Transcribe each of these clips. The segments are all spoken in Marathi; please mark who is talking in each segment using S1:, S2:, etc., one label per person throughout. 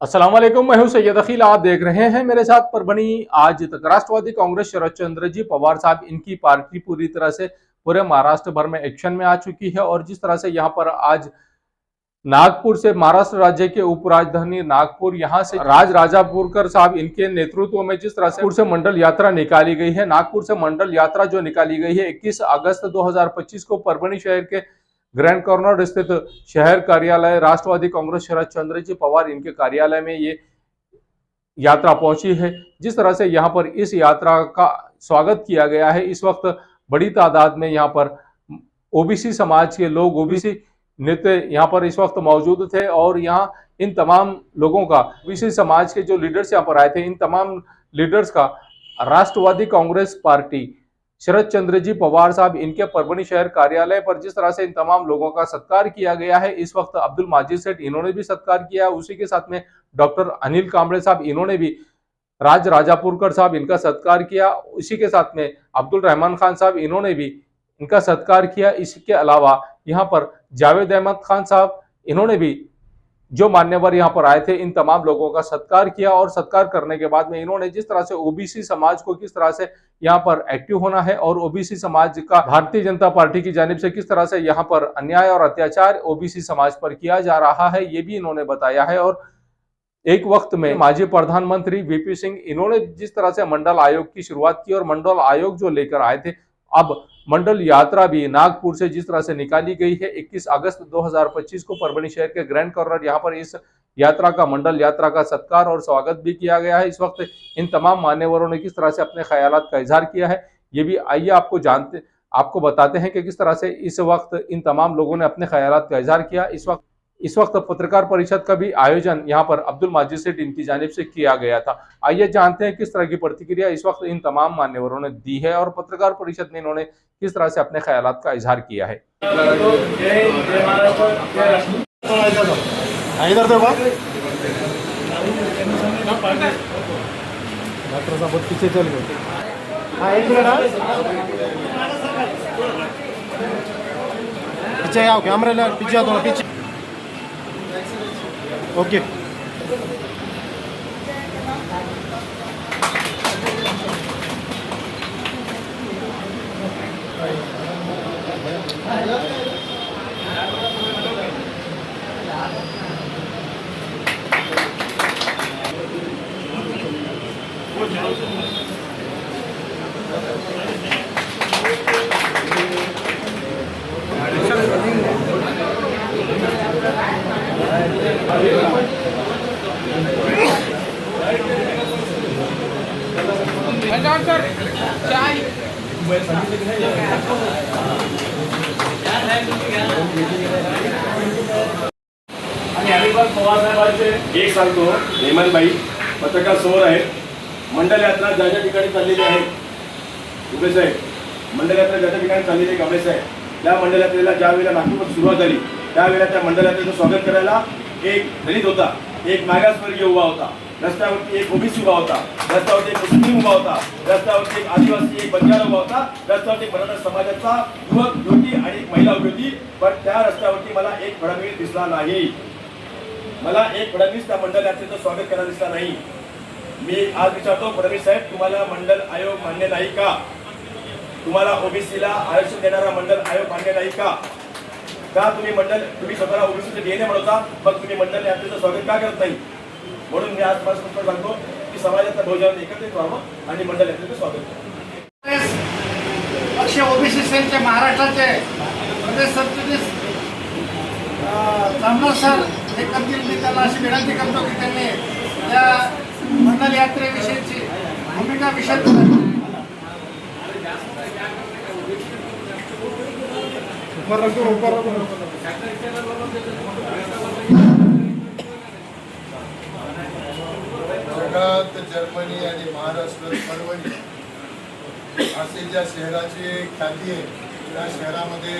S1: अस्सलाम वालेकुम, मैं हूं सैयद अखिल। आप देख रहे हैं मेरे साथ परभनी। आज तक राष्ट्रवादी कांग्रेस शरद चंद्र जी पवार साहब, इनकी पार्टी पूरी तरह से पूरे महाराष्ट्र भर में एक्शन में आ चुकी है। और जिस तरह से यहाँ पर आज नागपुर से, महाराष्ट्र राज्य के उपराजधानी नागपुर, यहाँ से राज राजापुरकर साहब, इनके नेतृत्व में जिस तरह से मंडल यात्रा निकाली गई है, नागपुर से मंडल यात्रा जो निकाली गई है 21 अगस्त 2025 को परभनी शहर के ग्रैंड कॉर्नर स्थित शहर कार्यालय राष्ट्रवादी कांग्रेस शरद चंद्र जी पवार, इनके कार्यालय में ये यात्रा पहुंची है। जिस तरह से यहाँ पर इस यात्रा का स्वागत किया गया है, इस वक्त बड़ी तादाद में यहाँ पर ओबीसी समाज के लोग, ओबीसी नेता यहाँ पर इस वक्त मौजूद थे। और यहाँ इन तमाम लोगों का, ओबीसी समाज के जो लीडर्स यहाँ पर आए थे, इन तमाम लीडर्स का राष्ट्रवादी कांग्रेस पार्टी शरद चंद्र जी पवार साहब, इनके परभनी शहर कार्यालय पर जिस तरह से इन तमाम लोगों का सत्कार किया गया है, इस वक्त अब्दुल माजिद सेठ, इन्होंने भी सत्कार किया। उसी के साथ में डॉक्टर अनिल कांबळे साहब, इन्होंने भी राज राजापुरकर साहब, इनका सत्कार किया। इसी के साथ में अब्दुल रहमान खान साहब, इन्होंने भी इनका सत्कार किया। इसके अलावा यहाँ पर जावेद अहमद खान साहब, इन्होंने भी, जो मान्यवर यहाँ पर आए थे, इन तमाम लोगों का सत्कार किया। और सत्कार करने के बाद में इन्होंने जिस तरह से ओबीसी समाज को किस तरह से यहाँ पर एक्टिव होना है और ओबीसी समाज का भारतीय जनता पार्टी की जानिब से किस तरह से यहाँ पर अन्याय और अत्याचार ओबीसी समाज पर किया जा रहा है, ये भी इन्होंने बताया है। और एक वक्त में माजी प्रधानमंत्री वीपी सिंह, इन्होंने जिस तरह से मंडल आयोग की शुरुआत की और मंडल आयोग जो लेकर आए थे, अब मंडल यात्रा भी नागपुर से जिस तरह से निकाली गई है 21 अगस्त 2025 को परभनी शहर के ग्रैंड कॉर्नर, यहाँ पर इस यात्रा का, मंडल यात्रा का सत्कार और स्वागत भी किया गया है। इस वक्त इन तमाम मान्यवरों ने किस तरह से अपने ख्यालात का इजहार किया है, ये भी आइए आपको बताते हैं कि किस तरह से इस वक्त इन तमाम लोगों ने अपने ख्यालात का इजहार किया। इस वक्त पत्रकार परिषद का भी आयोजन यहाँ पर अब्दुल माजिद सेठ, इनकी जानिब से किया गया था। आइए जानते हैं किस तरह की प्रतिक्रिया इस वक्त इन तमाम मान्यवरों ने दी है और पत्रकार परिषद में इन्होंने किस तरह से अपने ख्यालात का इजहार किया है।
S2: पीछे आओ, कैमरा पीछे आओ, थोड़ा पीछे। ओके।
S3: पवार साहेबांचे एक सांगतो, हेमंतबाई पत्रकार समोर आहे। मंडल यात्रा ज्या ज्या ठिकाणी चाललेली आहे, उभे साहेब, मंडल यात्रा ज्या ज्या ठिकाणी चाललेली आहे, कांबळे साहेब, त्या मंडल यात्रेला ज्या वेळेला नागपूरमध्ये सुरुवात झाली, त्यावेळेला त्या मंडल यात्रेचं स्वागत करायला एक दलित होता, एक मागासवर्गीय उभा होता, रस्त्यावरती एक ओबीसी उभा होता, रस्त्यावरती एक मुस्लिम उभा होता, रस्त्यावरती एक आदिवासी, एक बंजारा उभा होता, रस्त्यावरती एक मराठा समाजाचा युवक, युवती आणि एक महिला उभी होती। पण त्या रस्त्यावरती मला एक फडणवीस दिसला नाही, मला एक फडणवीस त्या मंडल यात्रेचं स्वागत करायला दिसला नाही। मी आज विचारतो, फडणवीस साहेब, तुम्हाला मंडल आयोग मान्य नाही का? तुम्हाला ओबीसीला आरक्षण देणारा मंडल आयोग मान्य नाही का? का तुम्ही स्वतःला ओबीसीचे डीएनए म्हणता, मग तुम्ही मंडल यात्रेचं स्वागत का करत नाही? म्हणून मी आज मला स्पष्ट सांगतो की समाजातल्या बहुजनांनी एकत्रित व्हावं आणि मंडल यात्रेचं स्वागत करावं।
S2: पक्ष ओबीसी सेलचे महाराष्ट्राचे प्रदेश सरचिटणीस जामदार सर हे करतील, मी त्याला अशी विनंती करतो की त्यांनी त्या मंडल यात्रेविषयीची भूमिका विषद
S4: जगात जर्मनी आणि महाराष्ट्र, परभणी असे ज्या शहराची ख्याती आहे, त्या शहरामध्ये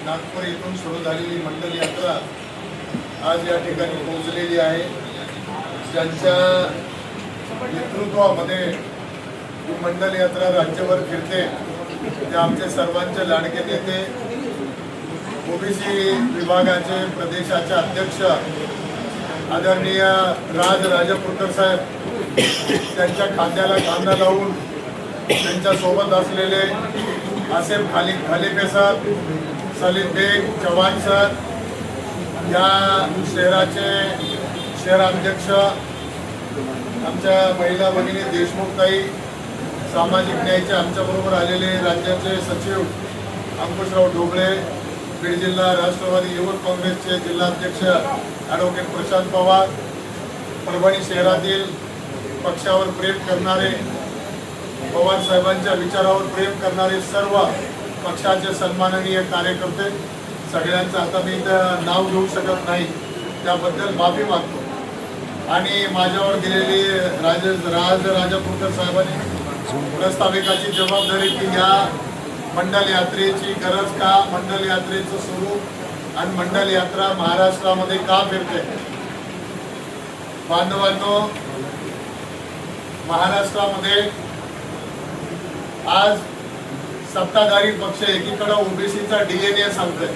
S4: नागपूर येथून सुरू झालेली मंडल यात्रा आज या ठिकाणी पोहोचलेली आहे। ज्यांच्या नेतृत्वामध्ये ही मंडल यात्रा राज्यभर फिरते, ते आमचे सर्वांचे लाडके नेते, ओबीसी विभागाचे प्रदेशाचे अध्यक्ष आदरणीय राजापूरकर साहेब त्यांच्या खांद्याला खांदा लावून त्यांच्या सोबत असलेले आसिफ खालिफे सर, सलीम बेग, चव्हाण सर, या शहराचे शहराध्यक्ष, आमच्या महिला भगिनी देशमुखताई, सामाजिक न्यायाचे आमच्याबरोबर आलेले राज्याचे सचिव अंकुशराव ढोबळे, बीड जिल्हा राष्ट्रवादी युवक काँग्रेसचे जिल्हाध्यक्ष ॲडव्होकेट प्रशांत पवार, परभणी शहरातील पक्षावर प्रेम करणारे, पवार साहेबांच्या विचारावर प्रेम करणारे सर्व पक्षाचे सन्माननीय कार्यकर्ते, सगळ्यांचं आता मी इथं नाव घेऊ शकत नाही, त्याबद्दल माफी मागतो. आणि माझ्यावर दिलेली राजापूरकर साहेबांनी प्रस्ताविकाची जबाबदारी की या मंडल यात्रेची गरज का, मंडल यात्रेचं स्वरूप आणि मंडल यात्रा महाराष्ट्रामध्ये का फिरते. बांधवांनो, महाराष्ट्रामध्ये आज सत्ताधारी पक्ष एकीकडे ओबीसीचा DNA सांगतोय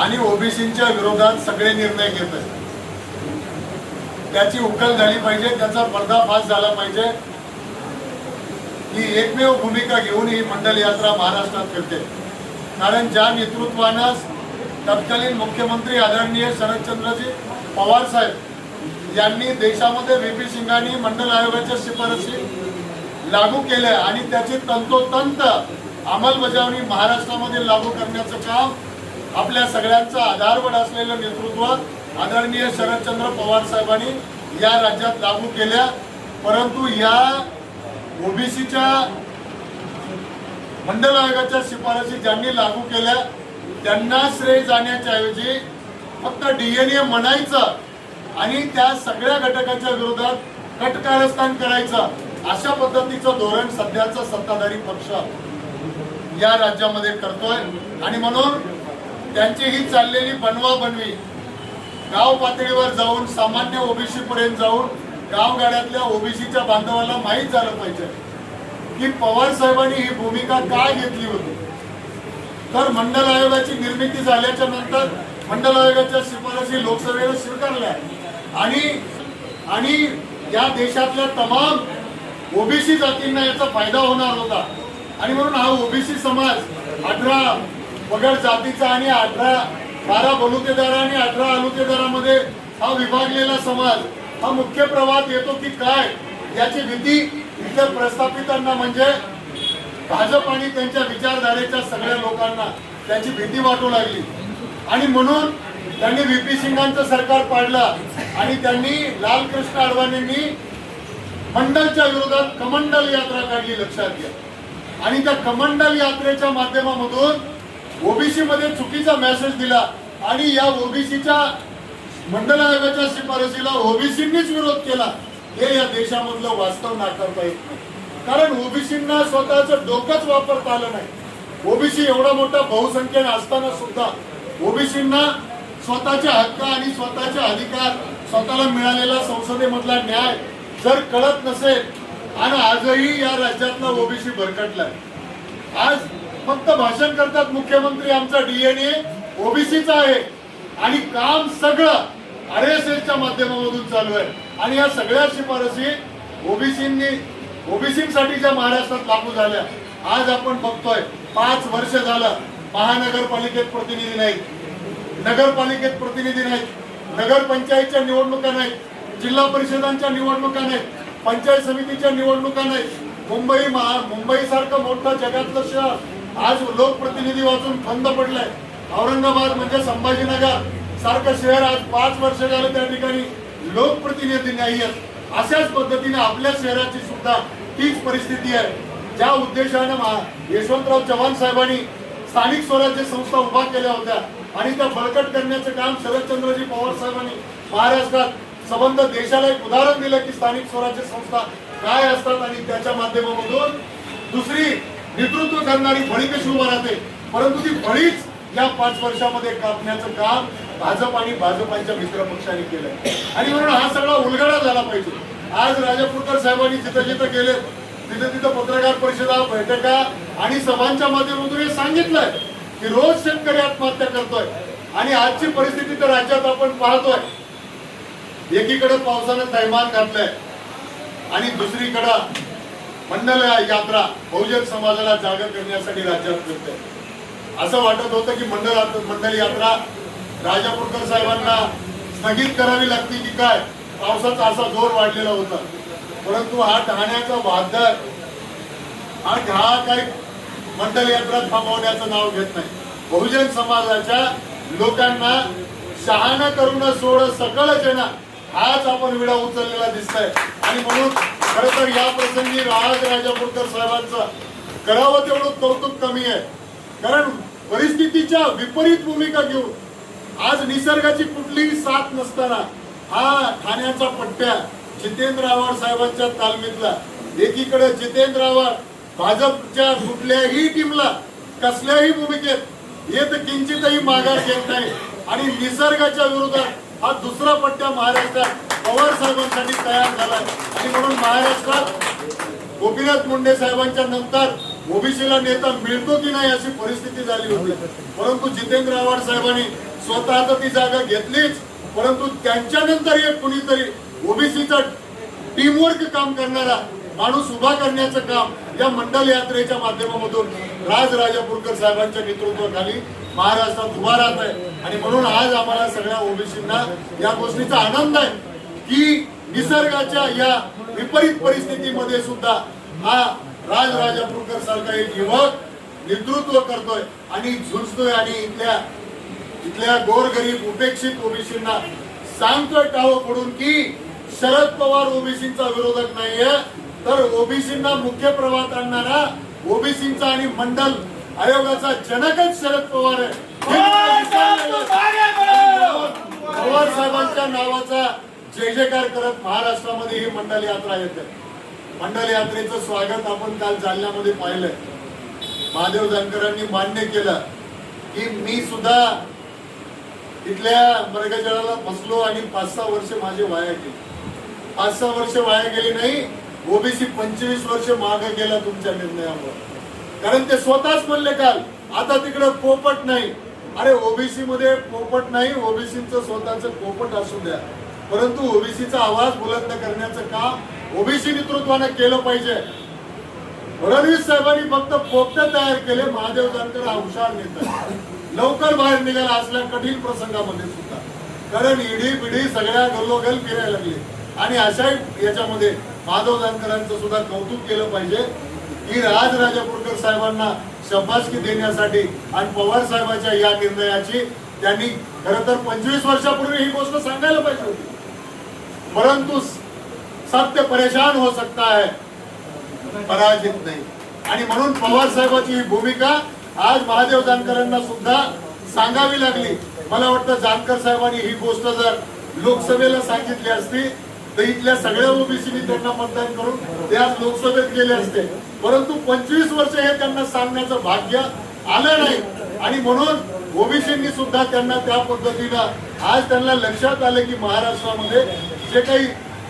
S4: आणि ओबीसीच्या विरोधात सगळे निर्णय घेत आहेत. त्याची उकल झाली पाहिजे, त्याचा पर्दाफाश झाला पाहिजे ही एकमेव भूमिका घेऊन ही मंडल यात्रा महाराष्ट्रात फिरते. कारण ज्या नेतृत्वानं तत्कालीन मुख्यमंत्री आदरणीय शरदचंद्रजी पवार साहेब यांनी देशामध्ये VP सिंगांनी मंडल आयोगाच्या शिफारसी लागू केल्या आणि त्याची तंतोतंत अंमलबजावणी महाराष्ट्रामध्ये लागू करण्याचं काम आपल्या सगळ्यांचं आधारवड असलेलं नेतृत्व आदरणीय शरदचंद्र पवार साहेबांनी या राज्यात लागू केल्या. परंतु या ओबीसीच्या मंडल आयोगाच्या शिफारसी ज्यांनी लागू केल्या त्यांना श्रेय जाण्याच्या ऐवजी फक्त DNA म्हणायचं आणि त्या सगळ्या घटकाच्या विरोधात कटकारस्थान करायचं, अशा पद्धतीचं धोरण सध्याचा सत्ताधारी पक्ष या राज्यामध्ये करतोय. आणि म्हणून त्यांची ही चाललेली बनवाबनवी गाव पातळीवर जाऊन सामान्य ओबीसी पर्यंत जाऊन गावगाड्यातल्या ओबीसीच्या बांधवाला माहीत झालं पाहिजे की पवार साहेबांनी ही भूमिका का घेतली होती. तर मंडल आयोगाची निर्मिती झाल्याच्या नंतर मंडल आयोगाच्या शिफारसी लोकसभेला स्वीकारल्या आणि या देशातल्या तमाम ओबीसी जातींना याचा फायदा होणार होता. आणि म्हणून हा ओबीसी समाज 18 वगैर जातीचा आणि 12 बलुतेदार आणि 18 अलुतेदारामध्ये हा विभागलेला समाज हा मुख्य प्रवाहात येतो की काय याची भीती इतर प्रस्थापितांना म्हणजे भाजप आणि त्यांच्या विचारधारेच्या सगळ्या लोकांना त्याची भीती वाटू लागली. आणि म्हणून त्यांनी VP सिंगांचं सरकार पाडलं आणि त्यांनी लालकृष्ण अडवाणींनी मंडलच्या विरोधात कमंडल यात्रा काढली, लक्षात घ्या. आणि त्या कमंडल यात्रेच्या माध्यमामधून ओबीसी मध्ये चुकीचा मेसेज दिला आणि या ओबीसीच्या मंडल आयोगाच्या शिफारसीला ओबीसींनीच विरोध केला. हे या देशामधलं वास्तव नाकारता येत नाही. कारण ओबीसींना स्वतःचं डोकंच वापरता आलं नाही. ओबीसी एवढा मोठा बहुसंख्येने असताना सुद्धा ओबीसींना स्वतःचे हक्क आणि स्वतःचे अधिकार, स्वतःला मिळालेला संसदेमधला न्याय जर कळत नसेल आणि आजही या राज्यातला ओबीसी भरकटलाय. आज फक्त भाषण करतात मुख्यमंत्री, आमचा DNA ओबीसीचा आहे आणि काम सगळं RSSच्या माध्यमामधून चालू आहे. आणि या सगळ्या शिफारसी ओबीसींसाठीच्या महाराष्ट्रात लागू झाल्या. आज आपण बघतोय 5 वर्ष झालं महानगरपालिकेत प्रतिनिधी नाहीत, नगरपालिकेत प्रतिनिधी नाहीत, नगरपंचायतच्या निवडणुका नाहीत, जिल्हा परिषदांच्या निवडणुका नाहीत, पंचायत समितीच्या निवडणुका नाहीत. मुंबईसारखं मोठं जगातलं शहर आज लोकप्रतिनिधी वाचून बंद पडलंय. औरंगाबाद म्हणजे संभाजीनगर सारखं शहर आज 5 वर्ष झालं त्या ठिकाणी लोकप्रतिनिधी नाही आहेत. अशाच पद्धतीने आपल्या शहराची सुद्धा तीच परिस्थिती आहे. ज्या उद्देशाने यशवंतराव चव्हाण साहेबांनी स्थानिक स्वराज्य संस्था उभा केल्या होत्या आणि त्या बळकट करण्याचं काम शरदचंद्रजी पवार साहेबांनी महाराष्ट्रात संबंध देशाला एक उदाहरण दिलं की स्थानिक स्वराज्य संस्था काय असतात आणि त्याच्या माध्यमामधून दुसरी नेतृत्व करणारी फळी कशी उभा राहते. परंतु ती फळीच या 5 वर्षामध्ये कापण्याचं काम भाजप आणि भाजपाच्या मित्र पक्षांनी केलंय. आणि म्हणून हा सगळा उलगडा झाला पाहिजे. आज राजापूरकर साहेबांनी जिथं जिथं गेले तिथं पत्रकार परिषदा, बैठका आणि सभांच्या माध्यमातून हे सांगितलंय की रोज शेतकरी आत्महत्या करतोय. आणि आजची परिस्थिती तर राज्यात आपण पाहतोय एकीकडे पावसानं थैमान घातलंय आणि दुसरीकडं मंडल यात्रा बहुजन समाजाला जागा करण्यासाठी राज्यात फिरते. असं वाटत होतं की मंडल यात्रा राजापूरकर साहेबांना स्थगित करावी लागते की काय, पावसाचा असा जोर वाढलेला होता. परंतु हा ठाण्याचा वादळ हा काही मंडल यात्रा थांबवण्याचं नाव घेत नाही. बहुजन समाजाच्या लोकांना शहाणा करून सोड सकळ जना हाच आपण विडा उचललेला दिसतोय. आणि म्हणून खरं तर या प्रसंगी राजापूरकर साहेबांचं करावं तेवढं कौतुक कमी आहे. कारण परिस्थितीच्या विपरीत भूमिका घेऊन आज निसर्गाची कुठलीही साथ नसताना हा ठाण्याचा पट्ट्या जितेंद्र आव्हाड साहेबांच्या तालमीतला, एकीकडे जितेंद्र आव्हाड भाजपच्या कुठल्याही टीमला कसल्याही भूमिकेत येत किंचितही माघार घेत नाही आणि निसर्गाच्या विरोधात हा दुसरा पट्ट्या महाराष्ट्रात पवार साहेबांसाठी तयार झाला. आणि म्हणून महाराष्ट्रात गोपीनाथ मुंडे साहेबांच्या नंतर ओबीसीला नेता मिळतो की नाही अशी परिस्थिती झाली होती. परंतु जितेंद्र आव्हाड साहेबांनी स्वतः ती जागा घेतलीच, परंतु त्यांच्यानंतर एक कुणीतरी ओबीसीचा टीमवर्क काम करणारा माणूस उभा करण्याचं काम या मंडल यात्रेच्या माध्यमातून राजापूरकर साहेबांच्या नेतृत्वाखाली महाराष्ट्रात उभा राहत आहे. आणि म्हणून आज आम्हाला सगळ्या ओबीसींना या गोष्टीचा आनंद आहे की निसर्गाच्या या विपरीत परिस्थितीमध्ये सुद्धा हा राजापूरकर सारखा एक युवक नेतृत्व करतोय आणि झुंजतोय आणि इथल्या गोरगरीब उपेक्षित ओबीसींना सांगतोय टाळं फोडून की शरद पवार ओबीसींचा विरोधक नाहीये, तर ओबीसींना मुख्य प्रवाहात आणणारा ओबीसींचा आणि मंडल आयोगाचा जनकच शरद पवार आहे. पवार साहेबांच्या नावाचा जय जयकार करत महाराष्ट्रामध्ये ही मंडल यात्रा येते. मंडल यात्रेचं स्वागत आपण काल जालन्यामध्ये पाहिलंय. महादेव जानकरांनी मान्य केलं की मी सुद्धा इथल्या मर्गजळाला फसलो आणि 5-6 वर्ष माझे वाया गेले. 5-6 वर्ष वाया गेली नाही, ओबीसी 25 वर्ष मागे गेला तुमच्या निर्णयामुळे. कारण ते स्वतःच म्हणले काल आता तिकडे पोपट नाही. अरे ओबीसी मध्ये पोपट नाही, ओबीसीचं स्वतःचं पोपट असू द्या, परंतु ओबीसीचा आवाज बुलंद करण्याचं काम ओबीसी नेतृत्वानं केलं पाहिजे. फडणवीस साहेबांनी फक्त पोपट तयार केले, महादेव जानकर हुशार नेता लवकर बाहेर निघाला असल्या कठीण प्रसंगामध्ये सुद्धा. कारण ईडी पिढी सगळ्या गल्लोगल फिरायला लागली आणि अशा याच्यामध्ये महादेव जानकरांचं सुद्धा कौतुक केलं पाहिजे की राजापूरकर साहेबांना शाबासकी देण्यासाठी आणि पवार साहेबांच्या या निर्णयाची त्यांनी खरं तर 25 वर्षापूर्वी ही गोष्ट सांगायला पाहिजे होती. परंतु सत्य परेशान हो सकता है, पराजित नाही. आणि म्हणून पवार साहेबांची ही भूमिका आज महादेव जानकरांना सुद्धा सांगावी लागली. मला वाटतं जानकर साहेबांनी ही गोष्ट जर लोकसभेला सांगितली असती तर इथल्या सगळ्या ओबीसीनी त्यांना मतदान करून ते आज लोकसभेत गेले असते. परंतु 25 वर्ष हे त्यांना सांगण्याचं भाग्य आलं नाही आणि म्हणून ओबीसींनी सुद्धा त्यांना त्या पद्धतीनं आज त्यांना लक्षात आलं की महाराष्ट्रामध्ये जे काही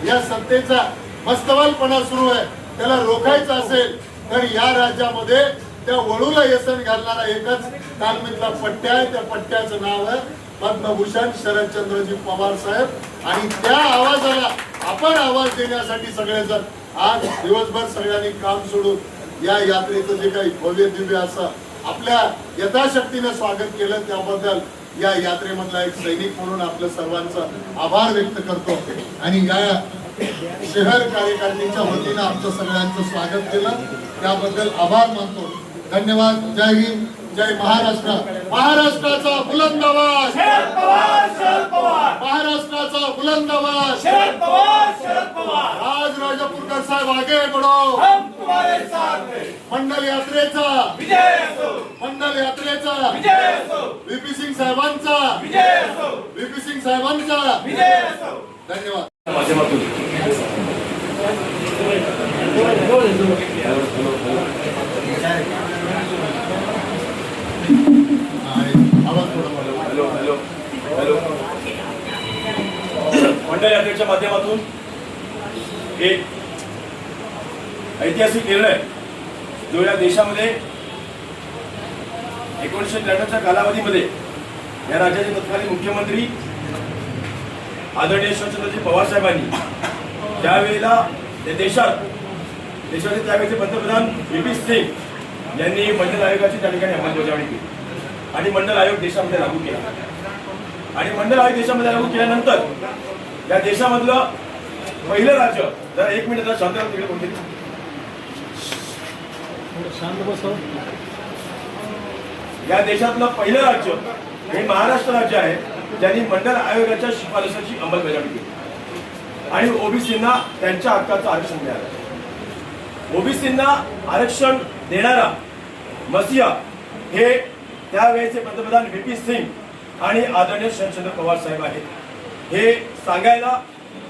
S4: या सत्तेचा मस्तवालपणा सुरू आहे त्याला रोखायचं असेल तर या राज्यामध्ये त्या वळूला व्यसन घालणारा एकच तालमीतला पट्ट्या आहे. त्या पट्ट्याचं नाव आहे पद्मभूषण शरदचंद्रजी पवार साहेब. आणि त्या आवाजाला आपण आवाज देण्यासाठी सगळेजण आज दिवसभर सगळ्यांनी काम सोडून या यात्रेचं जे काही भव्य दिव्य असं आपल्या यथाशक्तीने स्वागत केलं त्याबद्दल या यात्रेमधला एक सैनिक म्हणून आपल्या सर्वांचा आभार व्यक्त करतो. आणि या शहर कार्यकारिणीच्या वतीनं आमचं सगळ्यांचं स्वागत केलं त्याबद्दल आभार मानतो. धन्यवाद. जय हिंद, जय महाराष्ट्र. महाराष्ट्राचा बुलंद आवाज, महाराष्ट्राचा बुलंद आवाज. राजापूरकर साहेब आगे बढ़ो, मंडल यात्रेचा, मंडल यात्रेचा VP सिंग साहेबांचा, VP सिंग साहेबांचा धन्यवाद.
S3: मंडल यात्रेच्या माध्यमातून एक ऐतिहासिक निर्णय जो या देशामध्ये 1993च्या कालावधीमध्ये या राज्याचे तत्कालीन मुख्यमंत्री आदरणीय शरदचंद्रजी पवार साहेबांनी त्यावेळेला देशाचे त्यावेळेचे पंतप्रधान VP सिंग यांनी मंडल आयोगाची त्या ठिकाणी अंमलबजावणी केली आणि मंडल आयोग देशामध्ये लागू केला. आणि मंडल आयोग देशामध्ये लागू केल्यानंतर या देशामधलं पहिलं राज्य, जरा एक मिनिट जरा शांत तिकडे कोणते या देशातलं पहिलं राज्य हे महाराष्ट्र राज्य आहे ज्यांनी मंडल आयोगाच्या शिफारशीची अंमलबजावणी केली आणि ओबीसींना त्यांच्या हक्काचं आरक्षण मिळालं. ओबीसींना आरक्षण देणारा मसिया हे त्यावेळेचे पंतप्रधान VP सिंग आणि आदरणीय शरदचंद्र पवार साहेब आहेत. हे सांगायला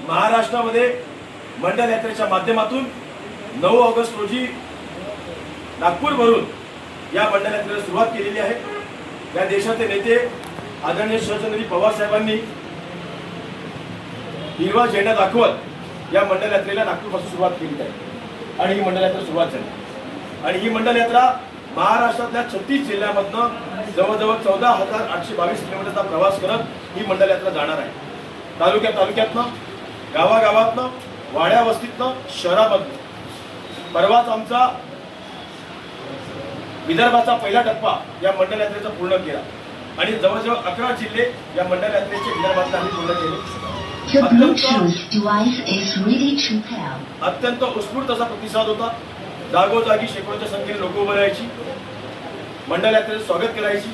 S3: महाराष्ट्रामध्ये मंडल यात्रेच्या माध्यमातून 9 ऑगस्ट रोजी नागपूरवरून या मंडल यात्रेला सुरुवात केलेली आहे. या देशाचे नेते आदरणीय शरदचंद्रजी पवार साहेबांनी हिरवा झेंडा दाखवत या मंडल यात्रेला नागपूरपासून सुरुवात केली आहे आणि ही मंडल यात्रा सुरुवात झाली. आणि ही मंडल यात्रा महाराष्ट्रातल्या 36 जिल्ह्यामधनं जवळजवळ 14,822 किलोमीटरचा प्रवास करत ही मंडल यात्रा जाणार आहे. तालुक्यातनं, गावागावातनं, वाड्या वस्तीतनं, शहरामधनं. परवाच आमचा विदर्भाचा पहिला टप्पा या मंडल यात्रेचा पूर्ण केला आणि जवळजवळ 11 जिल्हे या मंडल यात्रेचे विदर्भातले आम्ही पूर्ण केले. अत्यंत उत्स्फूर्त असा प्रतिसाद होता. जागोजागी शेकडोच्या संख्येने लोक उभं राहायची, मंडल यात्रेचं स्वागत करायची,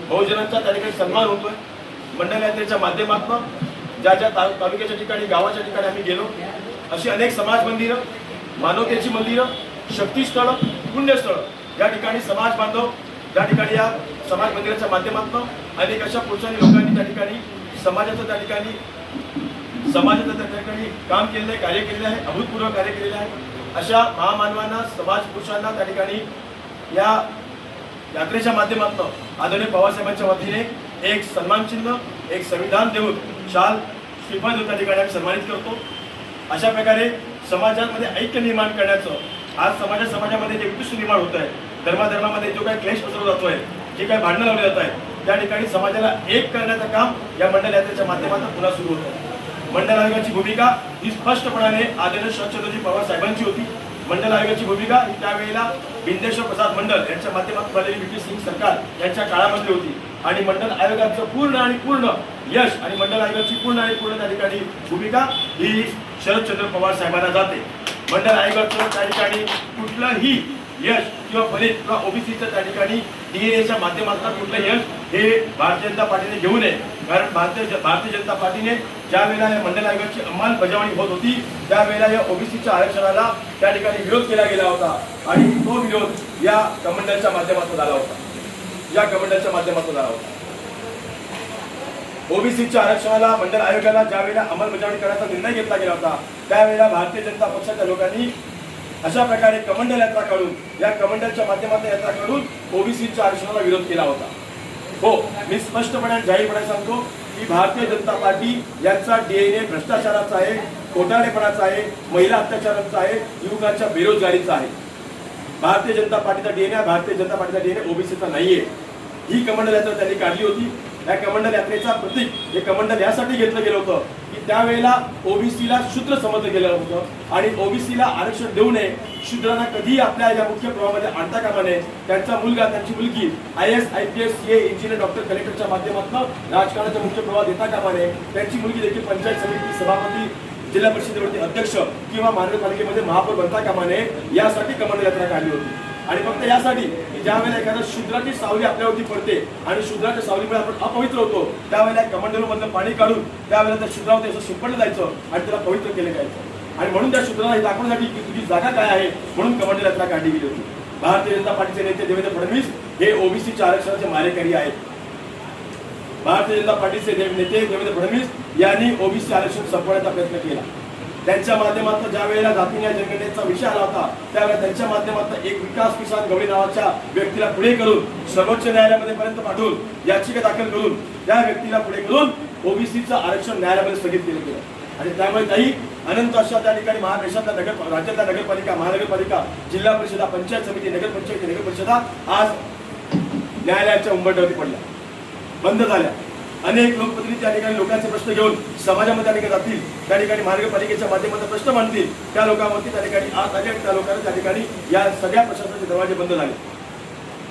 S3: बहुजनांचा त्या ठिकाणी सन्मान होतोय. मंडल यात्रेच्या माध्यमातून ज्या तालुक्याच्या ठिकाणी, गावाच्या ठिकाणी आम्ही गेलो, अशी अनेक समाज मंदिरं, मानवतेची मंदिरं, शक्तीस्थळं, पुण्यस्थळं या ठिकाणी समाज बांधव त्या ठिकाणी या समाज मंदिराच्या माध्यमातून अनेक अशा पुरुषांनी लोकांनी त्या ठिकाणी समाजाचं त्या ठिकाणी काम केलेलं आहे, कार्य केलेलं आहे, अभूतपूर्व कार्य केलेलं आहे. अशा महामानवांना, समाज पुरुषांना त्या ठिकाणी या यात्रेच्या माध्यमातून आदरणीय पवारसाहेबांच्या वतीने एक सन्मान चिन्ह, एक संविधान देऊन शाल, श्रीफळ देऊन त्या ठिकाणी आम्ही सन्मानित करतो. अशा प्रकारे समाजामध्ये ऐक्य निर्माण करण्याचं आज समाजामध्ये जे विकृष्ट निर्माण होत आहे, धर्माधर्मामध्ये जो काही क्लेश पसरवला जातोय, जे काही भांडणं लावली जात आहे, त्या ठिकाणी समाजाला एक करण्याचं काम या मंडल यात्रेच्या माध्यमातून पुन्हा सुरू होतं. मंडल आयोगाची भूमिका ही स्पष्टपणाने आदरणीय शरदचंद्रजी पवार साहेबांची होती. मंडल आयोगाची भूमिका ही त्यावेळेला बिंदेश्वर प्रसाद मंडल यांच्या माध्यमातून झालेली VP सिंग सरकार यांच्या काळामध्ये होती आणि मंडल आयोगाचं पूर्ण यश आणि मंडल आयोगाची पूर्ण त्या ठिकाणी भूमिका ही शरदचंद्र पवार साहेबांना जाते. मंडल आयोगाचं त्या ठिकाणी कुठलंही यश किंवा फलित किंवा ओबीसीचं त्या ठिकाणी DNA माध्यमातून कुठलं यश हे भारतीय जनता पार्टीने घेऊ नये. कारण भारतीय जनता पार्टीने ज्या वेळेला या मंडल आयोगाची अंमलबजावणी होत होती त्यावेळेला या ओबीसीच्या आरक्षणाला त्या ठिकाणी विरोध केला गेला होता आणि तो विरोध या कमंडलच्या माध्यमातून झाला होता. ओबीसीच्या आरक्षणाला मंडल आयोगाला ज्या वेळेला अंमलबजावणी करण्याचा निर्णय घेतला गेला होता त्यावेळेला भारतीय जनता पक्षाच्या लोकांनी अशा प्रकारे कमंडल यात्रा काढून, या कमंडलच्या माध्यमातून यात्रा काढून ओबीसीच्या आरक्षणाला विरोध केला होता. हो, मी स्पष्टपणे जाहीरपणे सांगतो की भारतीय जनता पार्टी यांचा DNA भ्रष्टाचाराचा आहे, खोटारडेपणाचा आहे, महिला अत्याचाराचा आहे, युवकांच्या बेरोजगारीचा आहे. भारतीय जनता पार्टीचा DNA ओबीसीचा नाहीये. ही कमंडल यात्रा त्यांनी काढली होती. या कमंडल यात्रेचा प्रतीक हे कमंडल यासाठी घेतलं गेलं होतं की त्यावेळेला ओबीसीला शूद्र समजलं गेलं होतं आणि ओबीसीला आरक्षण देऊ नये, शूद्रांना कधीही आपल्या या मुख्य प्रवाहामध्ये आणता कामा नये. त्यांचा मुलगा, त्यांची मुलगी IAS, IPS, CA, engineer, doctor, कलेक्टरच्या माध्यमातून राजकारणाचा मुख्य प्रवाह देता कामा नये. त्यांची मुलगी देखील पंचायत समिती सभापती, जिल्हा परिषदेवरती अध्यक्ष किंवा महानगरपालिकेमध्ये महापौर बनता कामा नये यासाठी कमंडल यात्रा काढली होती. आणि फक्त यासाठी की ज्या वेळेला एखाद्या शूद्राची सावली आपल्यावरती पडते आणि शूद्राच्या सावलीमुळे आपण अपवित्र होतो त्यावेळेला कमंडलमधलं पाणी काढून त्यावेळेला त्या शूद्रावरती असं शिंपडलं जायचं आणि त्याला पवित्र केलं जायचं. आणि म्हणून त्या शूद्राला हे दाखवण्यासाठी की तुझी जागा काय आहे म्हणून कमंडल यात्रा काढली गेली होती. भारतीय जनता पार्टीचे नेते देवेंद्र फडणवीस हे ओबीसीच्या आरक्षणाचे मारेकरी आहेत. भारतीय जनता पार्टीचे नेते देवेंद्र फडणवीस यांनी ओबीसी आरक्षण संपवण्याचा प्रयत्न केला. त्यांच्या माध्यमातून ज्या वेळेला जातीय जनगणनेचा विषय आला होता त्यावेळेला त्यांच्या माध्यमातून एक विकास किसान गवळी नावाच्या व्यक्तीला पुढे करून सर्वोच्च न्यायालयामध्ये पर्यंत पाठवून याचिका दाखल करून त्या व्यक्तीला पुढे करून ओबीसीचं आरक्षण न्यायालयामध्ये स्थगित केलं गेलं. आणि त्यामुळे काही अनंत अशा त्या ठिकाणी राज्यातल्या नगरपालिका, महानगरपालिका, जिल्हा परिषदा, पंचायत समिती, नगर परिषदा आज न्यायालयाच्या उंबरठ्यावरती पडल्या, बंद झाल्या. अनेक लोकप्रतिनिधी त्या ठिकाणी लोकांचे प्रश्न घेऊन समाजामध्ये त्या ठिकाणी जातील, त्या ठिकाणी महानगरपालिकेच्या माध्यमातून प्रश्न मांडतील, त्या लोकांवरती त्या ठिकाणी आत आले आणि त्या लोकांना त्या ठिकाणी या सगळ्या प्रशासनाचे दरवाजे बंद झाले।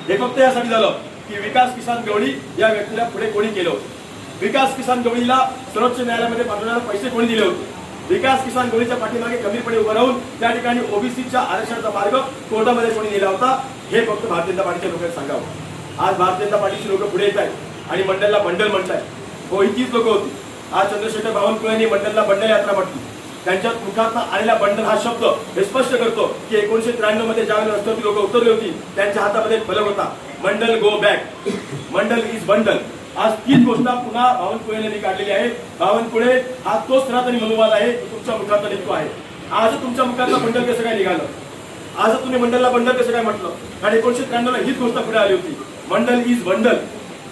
S3: हे फक्त यासाठी झालं की विकास किसान गवळी या व्यक्तीला पुढे कोणी केलं होतं, विकास किसान गवळीला सर्वोच्च न्यायालयामध्ये पाठवण्याला पैसे कोणी दिले होते, विकास किसान गवळीच्या पाठीमागे खंबीरपणे उभं राहून त्या ठिकाणी ओबीसीच्या आरक्षणाचा मार्ग कोर्टामध्ये कोणी नेला होता, हे फक्त भारतीय जनता पार्टीच्या लोकांनी सांगावं। आज भारतीय जनता पार्टीची लोक पुढे येत आहेत आणि मंडलला बंडल म्हणताय। हो, ही तीच लोक होती। आज चंद्रशेखर बावनकुळेंनी मंडलला बंडल यात्रा म्हटली। त्यांच्या मुखातून आलेला बंडल हा शब्द हे स्पष्ट करतो की 1993 मध्ये ज्यावेळेला रस्त्यावरती लोक उतरली होती त्यांच्या हातामध्ये फलक होता, Mandal go back, Mandal is bundle. आज तीच गोष्ट पुन्हा बावनकुळेंनी काढलेली आहे। बावनकुळे हा तो सनातनी मनोवाद आहे जो तुमच्या मुखातून निघतो आहे। आज तुमच्या मुखातलं बंडल कसं काय निघालं, आज तुम्ही मंडलला बंडल कसं काय म्हटलं, आणि 1993 ला हीच गोष्ट पुढे आली होती, मंडल इज बंडल।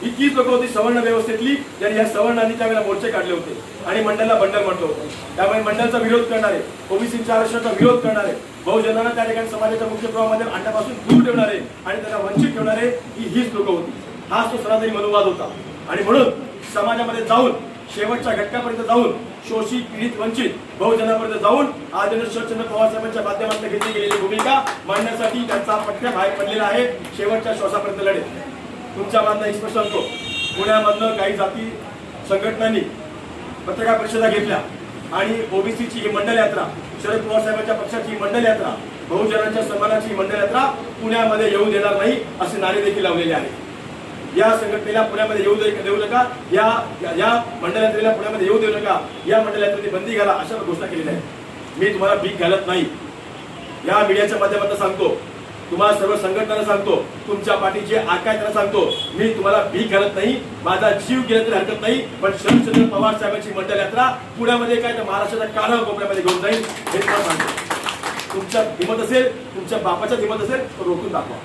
S3: ही तीच लोक होती सवर्ण व्यवस्थेतली ज्यांनी या सवर्णांनी त्यावेळेला मोर्चे काढले होते आणि मंडलला बंडल म्हटलं होतं। त्यामुळे मंडलचा विरोध करणारे, ओबीसीच्या आरक्षणाचा विरोध करणारे, बहुजनांना त्या ठिकाणी समाजाच्या मुख्य प्रवाहामध्ये आणण्यापासून दूर ठेवणारे आणि त्यांना वंचित ठेवणारे हीच लोक होती। हाच तो सनातनी मनोवाद होता आणि म्हणून समाजामध्ये जाऊन शेवटच्या घटकापर्यंत जाऊन शोषित, पीडित, वंचित बहुजनापर्यंत जाऊन आदरणीय शरदचंद्र पवार साहेबांच्या माध्यमातून घेतली गेलेली भूमिका मांडण्यासाठी त्यांचा पट्ट्या बाहेर पडलेला आहे। शेवटच्या श्वासापर्यंत लढेल। तुमच्या बांधला स्पष्ट सांगतो, पुण्यामधनं काही जाती संघटनांनी पत्रकार परिषदा घेतल्या आणि ओबीसीची ही मंडल यात्रा, शरद पवार साहेबांच्या पक्षाची ही मंडल यात्रा, बहुजनांच्या सन्मानाची ही मंडल यात्रा पुण्यामध्ये येऊ देणार नाही असे नारे देखील लावलेले आहेत। या संघटनेला पुण्यामध्ये येऊ देऊ नका, या मंडल यात्रेला पुण्यामध्ये येऊ देऊ नका, या मंडल यात्रेची बंदी घाला अशा घोषणा केलेल्या आहेत। मी तुम्हाला भीक घालत नाही, या मीडियाच्या माध्यमातून सांगतो, तुम्हाला सर्व संघटनांना सांगतो, तुमच्या पाठीचे आकायतांना सांगतो, मी तुम्हाला भीक घालत नाही, माझा जीव गेला तरी हरकत नाही, पण शरदचंद्र पवार साहेबांची मंडल यात्रा पुण्यामध्ये काय तर महाराष्ट्राच्या कानावर कोपऱ्यामध्ये घेऊन जाईल हे तुम्हाला सांगतो। तुमच्या हिंमत असेल, तुमच्या बापाच्या हिंमत असेल तर रोखून दाखवा,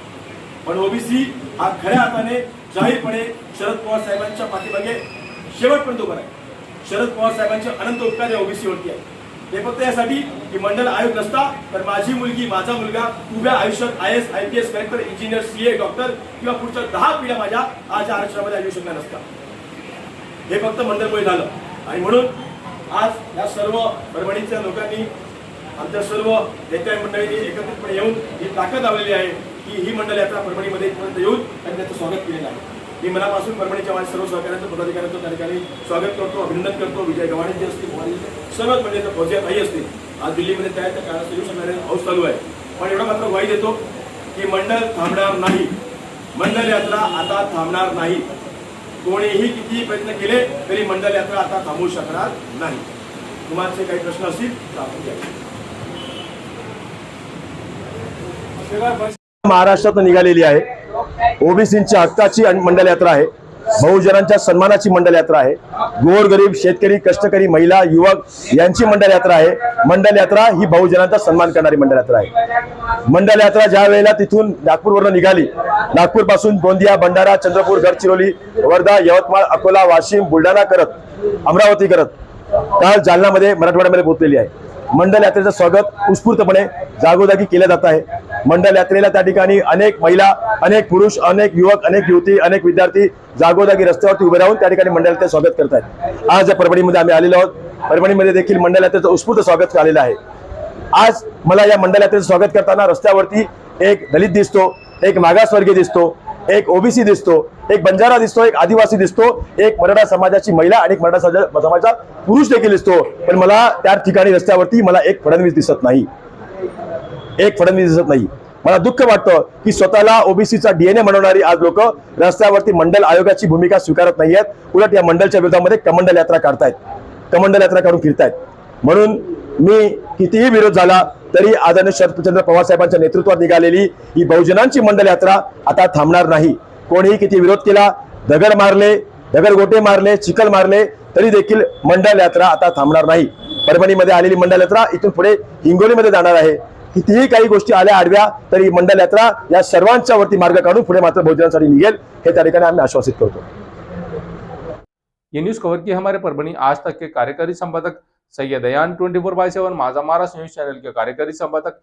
S3: पण ओबीसी हा खऱ्या हाताने जाहीरपणे शरद पवार साहेबांच्या पाठीमागे शेवटपर्यंत उभा आहे। शरद पवार साहेबांचे अनंत उपकार या ओबीसीवरती आहे। हे फक्त यासाठी की मंडल आयोग नसता तर माझी मुलगी, माझा मुलगा उभ्या आयुष्यात IAS, IPS, collector, engineer, CA, doctor किंवा पुढच्या 10 पिढ्या माझ्या आज आरक्षणामध्ये येऊ शकणार नसता। हे फक्त मंडलमुळे झालं आणि म्हणून आज या सर्व परभणीच्या लोकांनी, आमच्या सर्व नेत्या मंडळींनी एकत्रितपणे येऊन ही ताकद लावलेली आहे की ही मंडल यात्रा परभणीमध्ये इथपर्यंत येऊन त्यांनी त्याचं स्वागत केलेलं आहे। मी मनापासून परभणीच्या माझ्या सर्व सहकार्यांचं, पदाधिकाऱ्यांचं त्या ठिकाणी स्वागत करतो, अभिनंदन करतो। विजय गव्हाणे जे असतील, सर्वच म्हणजे फौजिया ताई असतील, आज दिल्लीमध्ये त्या काळात येऊ शकणारे हाऊस चालू आहे, पण एवढा मात्र ग्वाही देतो की मंडल थांबणार नाही, मंडल यात्रा आता थांबणार नाही। कोणीही कितीही प्रयत्न केले तरी मंडल यात्रा आता थांबवू शकणार नाही। तुम्हाला काही प्रश्न असतील तर आपण घ्या।
S5: महाराष्ट्रात निघालेली आहे, ओबीसींच्या हक्काची मंडल यात्रा आहे, बहुजनांच्या सन्मानाची मंडल यात्रा आहे, गोरगरीब शेतकरी, कष्टकरी, महिला, युवक यांची मंडल यात्रा आहे। मंडल यात्रा ही बहुजनांचा सन्मान करणारी मंडल यात्रा आहे। मंडल यात्रा ज्या वेळेला तिथून नागपूरवरून निघाली, नागपूर पासून गोंदिया, भंडारा, चंद्रपूर, गडचिरोली, वर्धा, यवतमाळ, अकोला, वाशिम, बुलढाणा करत, अमरावती करत काल जालन्यामध्ये, मराठवाड्यामध्ये पोहोचलेली आहे। मंडल यात्रेचं स्वागत उत्स्फूर्तपणे जागोजागी केलं जात आहे। मंडल यात्रेला त्या ठिकाणी अनेक महिला, अनेक पुरुष, अनेक युवक, अनेक युवती, अनेक विद्यार्थी जागोजागी रस्त्यावरती उभे राहून त्या ठिकाणी मंडल यात्रेचं स्वागत करत आहेत। आज या परभणीमध्ये आम्ही आलेलो आहोत, परभणीमध्ये देखील मंडल यात्रेचं उत्स्फूर्त स्वागत झालेलं आहे। आज मला या मंडल यात्रेचं स्वागत करताना रस्त्यावरती एक दलित दिसतो, एक मागासवर्गीय दिसतो, एक ओबीसी दिसतो, एक बंजारा दिसतो, एक आदिवासी दिसतो, एक मराठा समाजाची महिला आणि एक मराठा समाजाचा पुरुष देखील दिसतो, पण मला त्या ठिकाणी रस्त्यावरती मला एक फडणवीस दिसत नाही, एक फडणवीस दिसत नाही। मला दुःख वाटतं की स्वतःला ओबीसीचा DNA म्हणवणारी आज लोक रस्त्यावरती मंडल आयोगाची भूमिका स्वीकारत नाहीयेत, उलट या मंडलच्या विरोधामध्ये कमंडल यात्रा काढतायत, कमंडल यात्रा काढून फिरतायत। म्हणून मी कितीही विरोध झाला तरी आदरणीय शरदचंद्र पवार साहेबांच्या नेतृत्वात निघालेली ही बहुजनांची मंडल यात्रा आता थांबणार नाही। कोणीही किती विरोध केला, दगड मारले, दगडगोटे मारले, चिखल मारले, तरी देखील मंडल यात्रा आता थांबणार नाही। परभणीमध्ये आलेली मंडल यात्रा इथून पुढे हिंगोलीमध्ये जाणार आहे। कितीही काही गोष्टी आल्या आडव्या तरी मंडल यात्रा या सर्वांच्या वरती मार्ग काढून पुढे मात्र बहुजनांसाठी निघेल, हे त्या ठिकाणी आम्ही आश्वासित करतो।
S1: ये न्यूज कवर की हमारे परभणी आज तक के कार्यकारी संपादक सैयद अयान, 24/7 माझा महाराष्ट्र न्यूज चैनल के कार्यकारी संपादक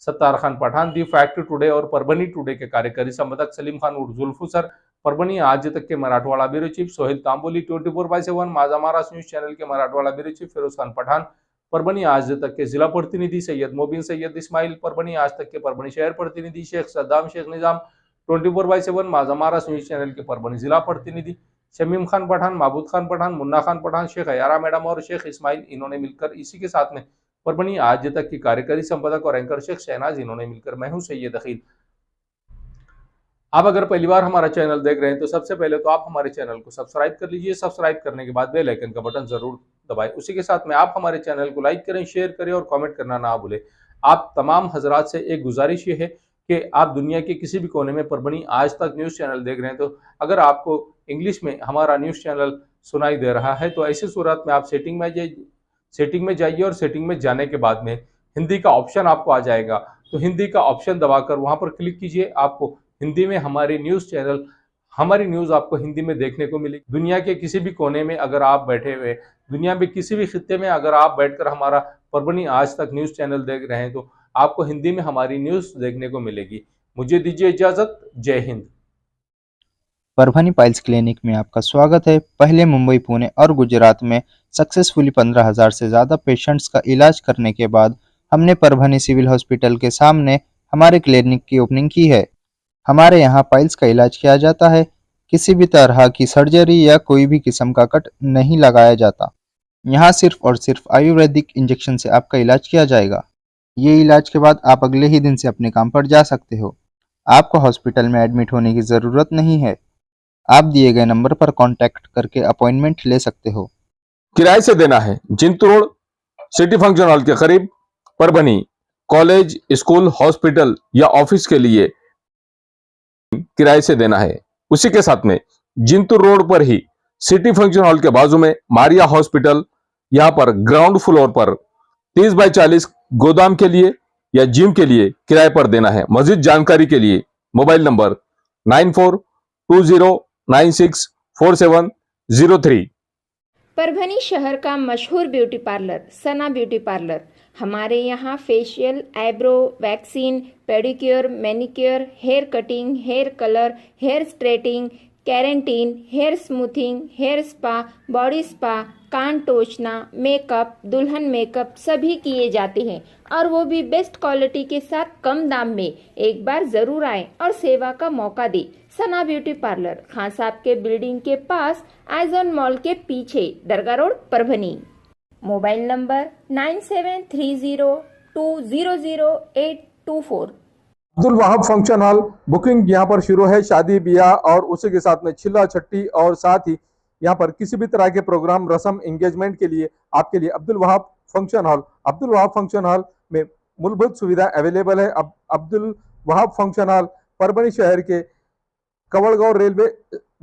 S1: Sattar Khan Pathan, the fact today और परभणी टुडे के कार्यकारी संपादक सलीम खान उर्फ जुल्फू सर, परभणी आज तक के मराठवाड़ा ब्यूरो चीफ सोहेल तांबोली 24/7 माझा महाराष्ट्र न्यूज चैनल के मराठवाड़ा ब्यूरो चीफ फिरोज खान पठान, परभणी आज तक के जिला प्रतिनिधि सैयद मोबिन सैयद इस्माइल, परभणी आज तक के परभणी शहर प्रतिनिधि शेख सद्दाम शेख निजाम, 24/7 माझा महाराष्ट्र न्यूज चैनल के परभणी जिला प्रतिनिधि शमीम खान पठान, महबूद खान पठान, मुन्ना खान पठान, शेख अयारा मैडम और शेख इस्माइल, इन्होंने मिलकर इसी के साथ में परभणी आज तक की कार्यकारी संपादक और एंकर शेख शहनाज, इन्होंने मिलकर मैं हूं सैयद अखिल। आप अगर पहली बार हमारा चैनल देख रहे हैं तो सबसे पहले तो आप हमारे चैनल को सब्सक्राइब कर लीजिए। सब्सक्राइब करने के बाद बेल आइकन का बटन जरूर दबाएं। उसी के साथ में आप हमारे चैनल को लाइक करें, शेयर करें और कमेंट करना ना भूलें। आप तमाम हजरात से एक गुजारिश ये है कि आप दुनिया के किसी भी कोने में परभणी आज तक न्यूज़ चैनल देख रहे हैं तो अगर आपको इंग्लिश में हमारा न्यूज़ चैनल सुनाई दे रहा है तो ऐसी सूरत में आप सेटिंग में जाइए और सेटिंग में जाने के बाद में हिंदी का ऑप्शन आपको आ जाएगा, तो हिंदी का ऑप्शन दबाकर वहां पर क्लिक कीजिए। आपको हिंदी में हमारी न्यूज़ आपको हिंदी में देखने को मिलेगी। दुनिया के किसी भी कोने में अगर आप बैठे हुए, दुनिया में किसी भी खित्ते में अगर आप बैठकर हमारा परभणी आज तक न्यूज़ चैनल देख रहे हैं तो आपको हिंदी में हमारी न्यूज़ देखने को मिलेगी। मुझे दीजिए इजाज़त। जय हिंद।
S6: परभणी पाइल्स क्लिनिक में आपका स्वागत है। पहले मुंबई, पुणे और गुजरात में सक्सेसफुली 15,000 से ज़्यादा पेशेंट्स का इलाज करने के बाद हमने परभणी सिविल हॉस्पिटल के सामने हमारे क्लिनिक की ओपनिंग की है। हमारे यहाँ पाइल्स का इलाज किया जाता है। किसी भी तरह की सर्जरी या कोई भी किस्म का कट नहीं लगाया जाता। यहाँ सिर्फ और सिर्फ आयुर्वेदिक इंजेक्शन से आपका इलाज किया जाएगा। ये इलाज के बाद आप अगले ही दिन से अपने काम पर जा सकते हो। आपको हॉस्पिटल में एडमिट होने की ज़रूरत नहीं है। आप दिए गए नंबर पर कांटेक्ट करके अपॉइंटमेंट ले सकते हो।
S5: किराए से देना है जिंतू रोड सिटी फंक्शन हॉल के करीब, परभणी। कॉलेज, स्कूल, हॉस्पिटल या ऑफिस के लिए किराए से देना है। उसी के साथ में जिंतूर रोड पर ही सिटी फंक्शन हॉल के बाजू में मारिया हॉस्पिटल, यहाँ पर ग्राउंड फ्लोर पर 30/40 गोदाम के लिए या जिम के लिए किराए पर देना है। मजीद जानकारी के लिए मोबाइल नंबर 9420964703।
S7: परभणी शहर का मशहूर beauty parlour Sana beauty parlour. हमारे यहाँ facial, eyebrow, waxing, pedicure, manicure, hair cutting, hair colour, hair straightening, keratin, hair smoothing, hair spa, body spa, कान टोचना, मेकअप, दुल्हन मेकअप सभी किए जाते हैं और वो भी बेस्ट क्वालिटी के साथ कम दाम में। एक बार जरूर आएं और सेवा का मौका दें। सना ब्यूटी पार्लर, खान साहब के बिल्डिंग के पास, आइजॉन मॉल के पीछे, दरगाह road, Parbhani. Mobile number 973002000824।
S1: Abdul Wahab function hall booking यहाँ पर शुरू है। शादी ब्याह और उसी के साथ में छिल्ला छट्टी और साथ ही यहाँ पर किसी भी तरह के प्रोग्राम, रस्म, एंगेजमेंट के लिए आपके लिए अब्दुल वहाब फंक्शन हॉल में मूलभूत सुविधा अवेलेबल है। अब्दुल वहाब फंक्शन हॉल परभणी शहर के कवड़गांव रेलवे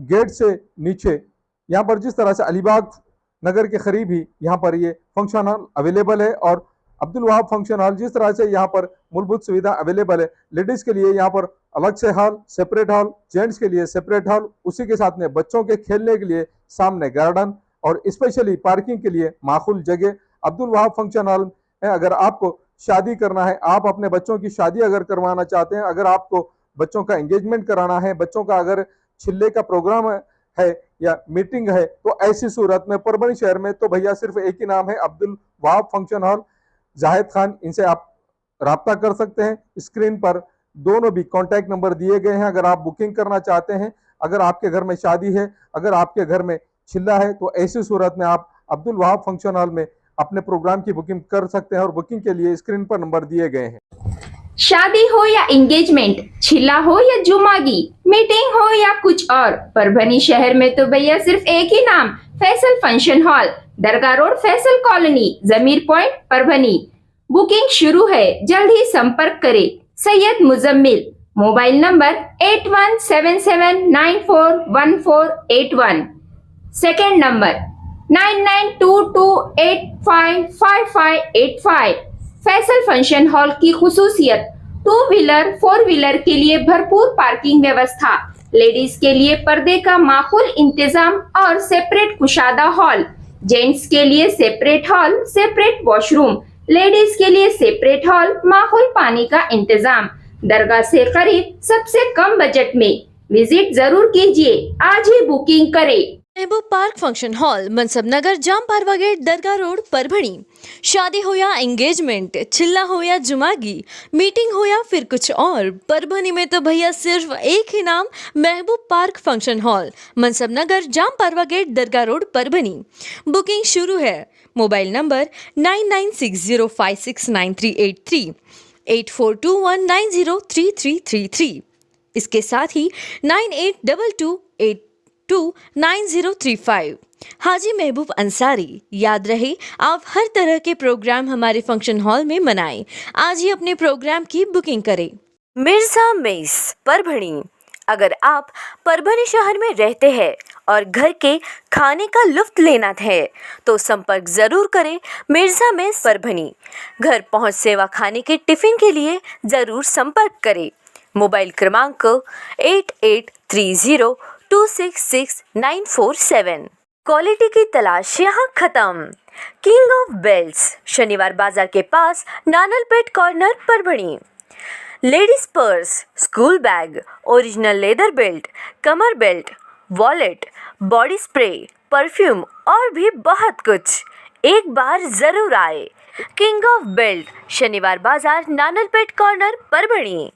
S1: गेट से नीचे, यहाँ पर जिस तरह से अलीबाग नगर के करीब ही यहाँ पर ये फंक्शन हॉल अवेलेबल है। और अब्दुल वहाब फंक्शन हॉल जिस तरह से यहाँ पर मूलभूत सुविधा अवेलेबल है, लेडीज के लिए यहाँ पर अलग से हॉल, सेपरेट हॉल, जेंट्स के लिए सेपरेट हॉल, उसी के साथ में बच्चों के खेलने के लिए सामने गार्डन और स्पेशली पार्किंग के लिए माकूल जगह अब्दुल वहाब फंक्शन हॉल है। अगर आपको शादी करना है, आप अपने बच्चों की शादी अगर करवाना चाहते हैं, अगर आपको बच्चों का एंगेजमेंट कराना है, बच्चों का अगर छिल्ले का प्रोग्राम है या मीटिंग है, तो ऐसी सूरत में परभणी शहर में तो भैया सिर्फ एक ही नाम है, अब्दुल वहाब फंक्शन हॉल, जाहिद खान। इनसे आप राब्ता कर सकते हैं। स्क्रीन पर दोनों भी कॉन्टैक्ट नंबर दिए गए हैं। अगर आप बुकिंग करना चाहते हैं, अगर आपके घर में शादी है, अगर आपके घर में छिल्ला है, तो ऐसी सूरत में आप अब्दुल वहाब फंक्शन हॉल में अपने प्रोग्राम की बुकिंग कर सकते हैं और बुकिंग के लिए स्क्रीन पर नंबर दिए गए हैं।
S7: शादी हो या एंगेजमेंट, छिल्ला हो या जुमागी, मीटिंग हो या कुछ और, परभणी शहर में तो भैया सिर्फ एक ही नाम, फैसल फंक्शन हॉल, दरगाह रोड, फैसल कॉलोनी, जमीर पॉइंट, परभणी। बुकिंग शुरू है, जल्द ही संपर्क करें। Syed Muzammil. Mobile number 8177941481। Second number 9922855585। Faisal function hall की खुसूसियत, 2 व्हीलर 4 व्हीलर के लिए भरपूर पार्किंग व्यवस्था, लेडीज के लिए पर्दे का माकूल इंतजाम और सेपरेट कुशादा हॉल, जेंट्स के लिए separate hall, separate washroom, ladies के लिए सेपरेट हॉल, माकूल पानी का इंतजाम, दरगाह से करीब, सबसे कम बजट में। विजिट जरूर कीजिए, आज ही बुकिंग करें।
S8: महबूब पार्क फंक्शन हॉल, मनसब नगर, जाम पारवा गेट, दरगाह रोड, परभणी। शादी हो या एंगेजमेंट, चिल्ला हो या जुमागी, मीटिंग हो या फिर कुछ और, परभणी में तो भैया सिर्फ एक ही नाम, महबूब पार्क फंक्शन हॉल, मनसब नगर, जाम पारवा गेट, दरगाह रोड, परभणी। बुकिंग शुरू है। Mobile number 9960569383, 8421903333। इसके साथ ही 9822829035। हाजी महबूब अंसारी। याद रहे, आप हर तरह के प्रोग्राम हमारे फंक्शन हॉल में मनाएं। आज ही अपने प्रोग्राम की बुकिंग करें। मिर्जा मेस, परभणी। अगर आप परभणी शहर में रहते हैं और घर के खाने का लुत्फ लेना है तो संपर्क जरूर करें मिर्जा मेस, परभणी। घर पहुंच सेवा खाने के टिफिन के लिए जरूर संपर्क करें। मोबाइल क्रमांक 8830266947। क्वालिटी की तलाश यहाँ खत्म। किंग ऑफ बेल्ट्स, शनिवार बाजार के पास, Nanalpet corner, Parbhani. Ladies purse, school bag, original leather belt, कमर belt, wallet, body spray, perfume और भी बहुत कुछ। एक बार जरूर आए। किंग ऑफ बेल्ट, शनिवार बाजार, नानलपेट कॉर्नर, परभणी।